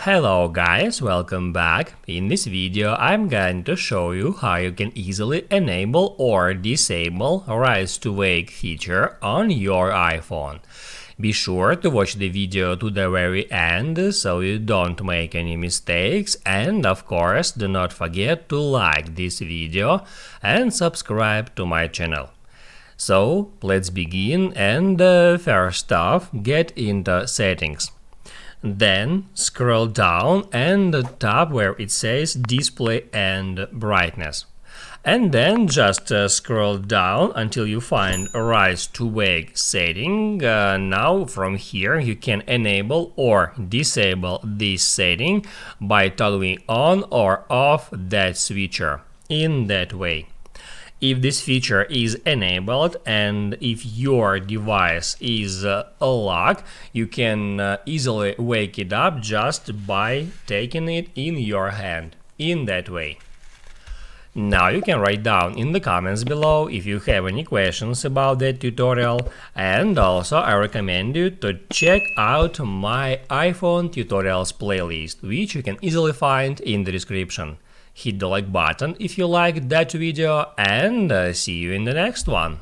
Hello guys, welcome back. In this video I'm going to show you how you can easily enable or disable Rise to Wake feature on your iPhone. Be sure to watch the video to the very end so you don't make any mistakes, and of course do not forget to like this video and subscribe to my channel. So let's begin, and first off, get into settings. Then scroll down and tap where it says display and brightness. And then just scroll down until you find Rise to Wake setting. Now from here you can enable or disable this setting by toggling on or off that switcher in that way. If this feature is enabled and if your device is locked, you can easily wake it up just by taking it in your hand, in that way. Now you can write down in the comments below if you have any questions about that tutorial, and also I recommend you to check out my iPhone tutorials playlist, which you can easily find in the description. Hit the like button if you liked that video, and see you in the next one.